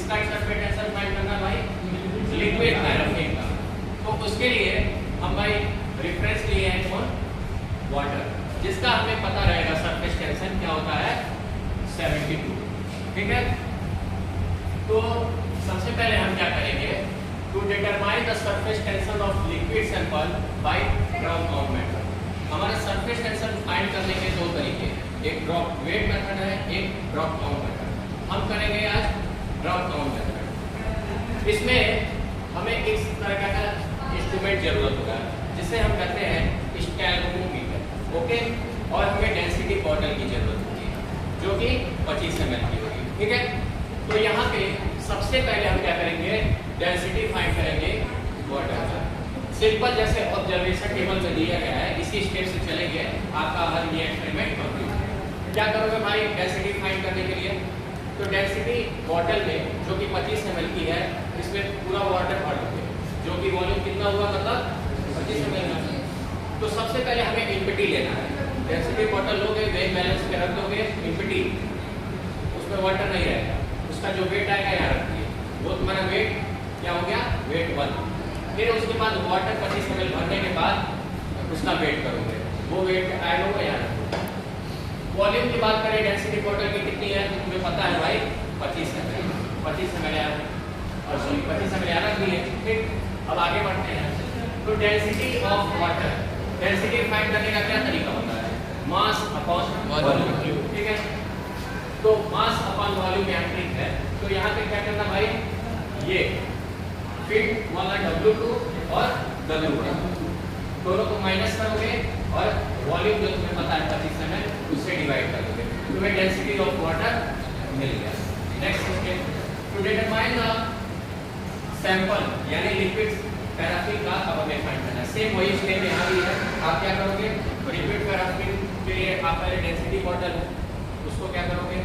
किसका surface tension find करना है भाई? लिक्विड पैराफिन का। तो उसके लिए हम भाई रेफरेंस लिए हैं कौन? वाटर, जिसका हमें पता रहेगा सरफेस टेंशन क्या होता है 72। ठीक है, तो सबसे पहले हम क्या करेंगे, to determine the surface tension of liquid sample by drop count method. हमारा सरफेस टेंशन फाइंड करने के दो तरीके, एक ड्रॉप वेट मेथड है, एक ड्रॉप काउंट मेथड। हम करेंगे आज ड्रॉप काउंट मेथड। इसमें हमें इस तरह का इंस्ट्रूमेंट जरूरत होगा जिसे हम कहते हैं स्टैल्वोमीटर, ओके, और हमें डेंसिटी बॉटल की जरूरत होगी जो कि 25 ml की होगी। ठीक है, तो यहाँ पे सबसे पहले हम क्या करेंगे, डेंसिटी फाइंड करेंगे वाटर। सिंपल जैसे ऑब्जर्वेशन टेबल में दिया गया है इसी स्टेप से चलेंगे, आपका हर ये एक्सपेरिमेंट कंप्लीट। क्या करोगे भाई डेंसिटी फाइंड करने के लिए, तो डेंसिटी बॉटल में जो कि 25 ml की है, इसमें पूरा वाटर भर दोगे, जो कि वॉल्यूम कितना हुआ मतलब 25 ml। तो सबसे पहले हमें इम्पिटी लेना है। डेंसिटी बॉटल लोगे, वेट बैलेंस पे रख दोगे इम्पिटी, उसमें वाटर नहीं रहेगा, उसका जो वेट आएगा यहाँ रखिए, वो तुम्हारा वेट क्या हो गया, वेट 1। फिर उसके बाद वाटर 25 ml भरने के बाद उसका वेट करोगे, वो वेट ऐड होगा यहाँ रखोगे। वॉल्यूम की बात करें डेंसिटी बॉटल की कितनी है, तो तुम्हें पता है भाई 25 ml, 25 ml और सॉरी 25 ml यहाँ रख दिए। ठीक, अब आगे बढ़ते हैं। तो density of water, density find करने का क्या तरीका होता है, मास अपॉन वॉल्यूम। ठीक है, तो मास अपॉन वॉल्यूम यहाँ ट्रिक है। तो यहाँ पे क्या करना भाई, ये फिट वाला W2 और W1 दोनों को माइनस करोगे और वॉल्यूम जो तुम्हें पता है 25 ml उससे डिवाइड कर दोगे, तुम्हें डेंसिटी ऑफ वाटर मिल गया। Next step, to determine the sample यानी लिक्विड पैराफिन का अब हमें फाइंड करना है। सेम वही स्टेप यहाँ भी है। आप क्या करोगे, लिक्विड पैराफिन के लिए आप पहले डेंसिटी बॉटल उसको क्या करोगे,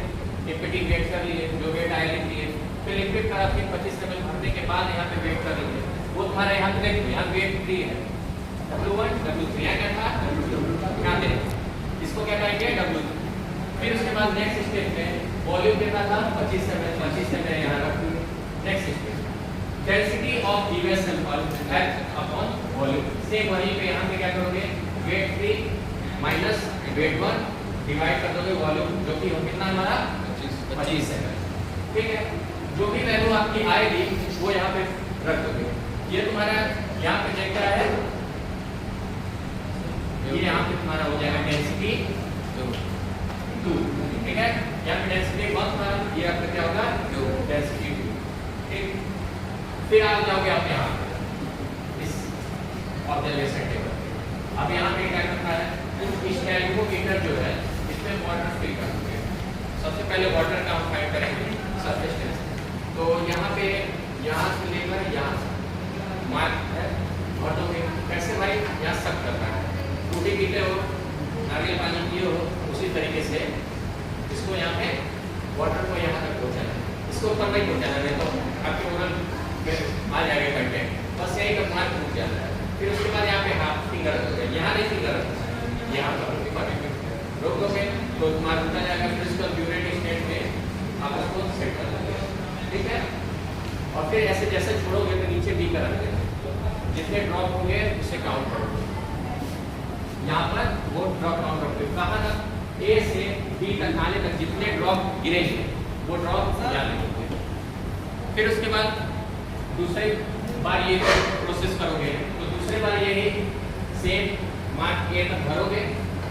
इम्पिटी वेट कर लिए, जो वेट आए लिख लिए। फिर लिक्विड पैराफिन 25 ml भरने के बाद यहाँ पे वेट कर लीजिए, वो तुम्हारा यहाँ पे देखो यहाँ वेट 3 है, W1 W3 यहाँ क्या था W2, यहाँ देखो इसको क्या करेंगे W2। फिर उसके बाद नेक्स्ट स्टेप में वॉल्यूम कितना था 25 ml यहाँ रख दिए। Next step density of given sample at upon volume, same वहीं पे यहाँ पे क्या करोगे, वेट 3 माइनस वेट 1 डिवाइड कर दोगे वॉल्यूम जो कि कितना हमारा 25 है। ठीक है, जो भी वैल्यू आपकी आएगी वो यहाँ पे रख दोगे। ये तुम्हारा यहाँ पे चेक करा है, ये यहाँ पे तुम्हारा हो जाएगा डेंसिटी 2। ठीक है, यहाँ पे डेंसिटी 1 था, ये आपका क्या होगा डेंसिटी 2। ठीक, फिर आप जाओगे आप यहाँ इस ऑब्जर्वेशन टेबल पे। अब यहाँ पे क्या करना है, स्टैल्वोमीटर जो है इसमें वाटर फिल कर दोगे। सबसे पहले वाटर का हम फाइंड करेंगे सरफेस टेंशन। तो यहाँ पे यहाँ से लेकर यहाँ मार्क है और तो कैसे भाई यहाँ सब करना है, टूटी पीते हो, नारियल पानी पिए हो, उसी तरीके से इसको यहाँ पे वाटर को यहाँ तक पहुँचाना है, इसको ऊपर नहीं पहुँचाना, नहीं तो आपके ओरल आ जाएगा कंटेंट, बस यही का मार्क रुक जाता है। फिर उसके बाद यहाँ पे हाफ फिंगर रखोगे, यहाँ नहीं फिंगर रखोगे, यहाँ पर रोक दोगे तो तुम्हारा रुका जाएगा। फिर उसको प्यूरिटी स्टेट में आप उसको सेट कर दोगे। ठीक है, और फिर ऐसे जैसे छोड़ोगे तो नीचे बी का रख देंगे, जितने ड्रॉप होंगे उसे काउंट करोगे। यहाँ पर वो ड्रॉप काउंट करोगे, कहाँ तक, ए से बी तक आने तक जितने ड्रॉप गिरेंगे वो ड्रॉप यहाँ लिखोगे। फिर उसके बाद दूसरी बार ये प्रोसेस करोगे तो दूसरी बार यही सेम मार्क ए तक भरोगे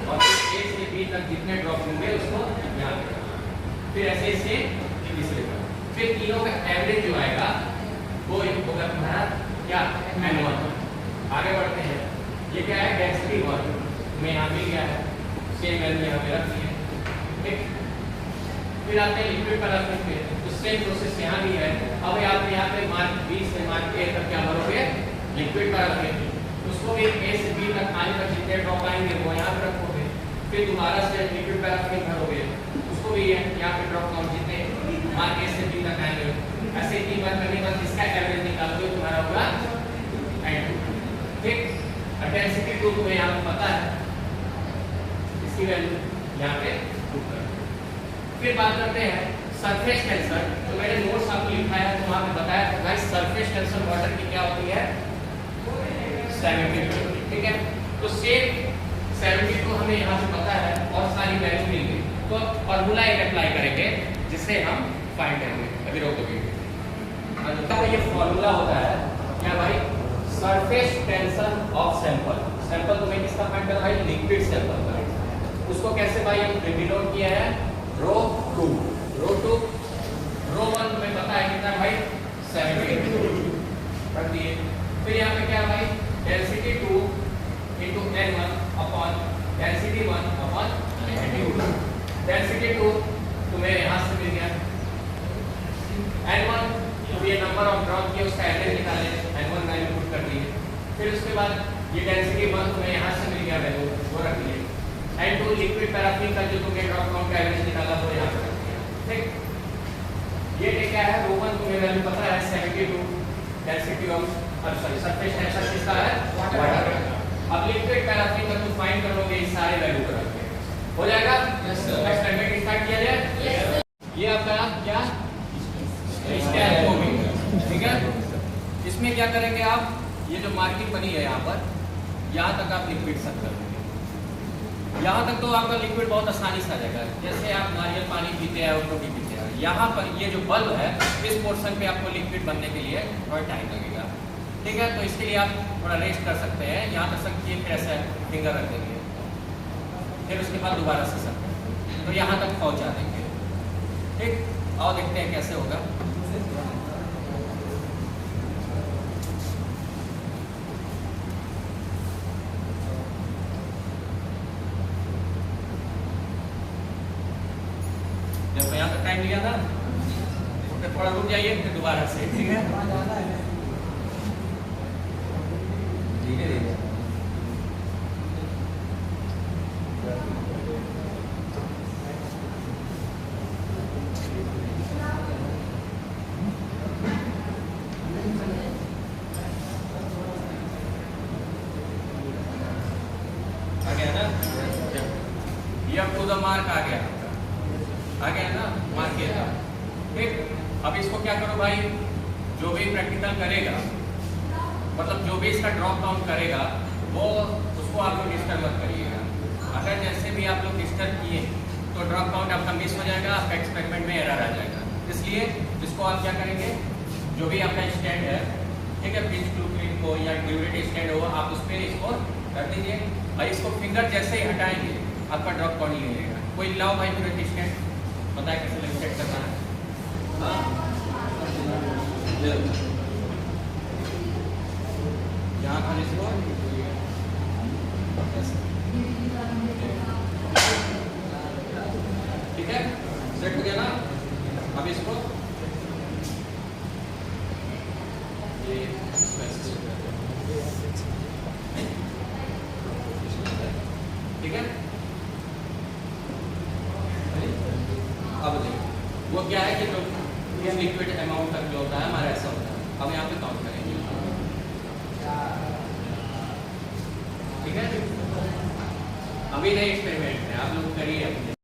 और फिर ए से बी तक जितने ड्रॉप होंगे उसको यहाँ पे, फिर ऐसे से तीसरे पर, फिर तीनों का एवरेज जो आएगा वो होगा तुम्हारा क्या N1। आगे बढ़ते हैं, ये क्या है डेंसिटी 1 में यहाँ मिल गया है, सेम वैल्यू यहाँ पे रख दिए। ठीक, फिर आते हैं लिक्विड पैराफिन पे, तो सेम प्रोसेस यहाँ भी है। अब आप यहाँ पे मार्क बी से मार्क ए तक क्या भरोगे, लिक्विड पैराफिन, उसको भी ए से बी तक आने तक जितने ड्रॉप आएंगे वो यहाँ पे रखोगे। फिर दोबारा से लिक्विड पैराफिन भरोगे, उसको भी यहाँ पे ड्रॉप काउंट जितने मार्क ए से बी तक आएंगे, ऐसे 3 बार करने के बाद इसका एवरेज निकालोगे, तुम्हारा होगा N2। ठीक, डेंसिटी 2 तुम्हें यहाँ पे पता है, इसकी वैल्यू यहाँ पे पुट कर। फिर बात करते हैं सरफेस टेंशन, तो मैंने नोट्स आपको लिखाया है, तो वहाँ पे बताया था गाइस सरफेस टेंशन वाटर की क्या होती है 70, ठीक है। तो सेम 70 को हमें यहाँ से पता है और सारी वैल्यू मिल गई, तो अब फॉर्मूला एक अप्लाई करेंगे जिससे हम फाइंड करेंगे। अभी रोकोगे तो ये फॉर्मूला होता है क्या भाई, surface tension of sample. Sample तो मैं किसका फाइंड कर भाई, लिक्विड सैंपल का। उसको कैसे भाई हम डिनोट किया है, ρ2, ρ1 तुम्हें पता है कितना भाई 70 रख दिए। फिर यहाँ पे क्या भाई, density 2 into n1 upon density 1 upon density 2 तुम्हें यहाँ से मिल गया। n1 तो ये नंबर ऑफ ड्रॉप किया उसका एवरेज निकाले, n1 वैल्यू पुट कर दिए। फिर उसके बाद ये डेंसिटी 1 तुम्हें यहाँ से मिल गया वैल्यू, वो रख दिए। n2 लिक्विड पैराफिन का जो तुमने ड्रॉप काउंट का एवरेज निकाला वो यहाँ पे रख दिया, ठीक। ये क्या है, ρ1 तुम्हें वैल्यू पता है 72, डेंसिटी ऑफ सरफेस टेंशन किसका है, वाटर का। अब लिक्विड पैराफिन का तुम फाइंड करोगे इस सारे वैल्यू को रख के, हो जाएगा। एक्सपेरिमेंट स्टार्ट किया जाए। ये आपका क्या स्टैक होगी, ठीक है। इसमें क्या करेंगे आप, ये जो मार्किंग बनी है यहाँ पर, यहाँ तक आप लिक्विड सब कर देंगे। यहाँ तक तो आपका लिक्विड बहुत आसानी से आ जाएगा, जैसे आप नारियल पानी पीते हैं और रोटी पीते हैं। यहाँ पर ये जो बल्ब है इस पोर्शन पे आपको लिक्विड बनने के लिए थोड़ा टाइम लगेगा, ठीक है। तो इसके लिए आप थोड़ा रेस्ट कर सकते हैं, यहाँ तक सकती फिर ऐसे फिंगर रख देंगे, फिर उसके बाद दोबारा से सकते हैं, तो यहाँ तक पहुँचा देंगे, ठीक। और देखते हैं कैसे होगा। जब यहाँ तक टाइम लिया था तो थोड़ा रुक जाइए, फिर दोबारा से, ठीक है। धीरे धीरे आ गया ना, ये अप टू द मार्क आ गया ना, मार्क किया था, ठीक। अब इसको क्या करो भाई, जो भी प्रैक्टिकल करेगा, मतलब जो भी इसका ड्रॉप काउंट करेगा वो उसको आप लोग डिस्टर्ब मत करिएगा। अगर जैसे भी आप लोग डिस्टर्ब किए तो ड्रॉप काउंट आपका मिस हो जाएगा, आपका एक्सपेरिमेंट में एरर आ जाएगा। इसलिए इसको आप क्या करेंगे, जो भी आपका स्टैंड है, ठीक है, पिंच ब्लूप्रिंट को या ग्रेविटी स्टैंड हो, आप उस पर इसको कर दीजिए और इसको फिंगर जैसे ही हटाएंगे आपका ड्रॉप काउंट ले लेगा। कोई लाओ भाई ग्रेविटी स्टैंड, पता है कैसे लग सेट करना है। यहाँ खाली इसको ठीक है, सेट हो गया ना। अब इसको ठीक है। अब देखो वो क्या है कि जो लिक्विड अमाउंट तक जो होता है हमारा ऐसा होता है। अब यहाँ पे काउंट करेंगे, ठीक है। अभी नहीं एक्सपेरिमेंट है, आप लोग करिए अपने।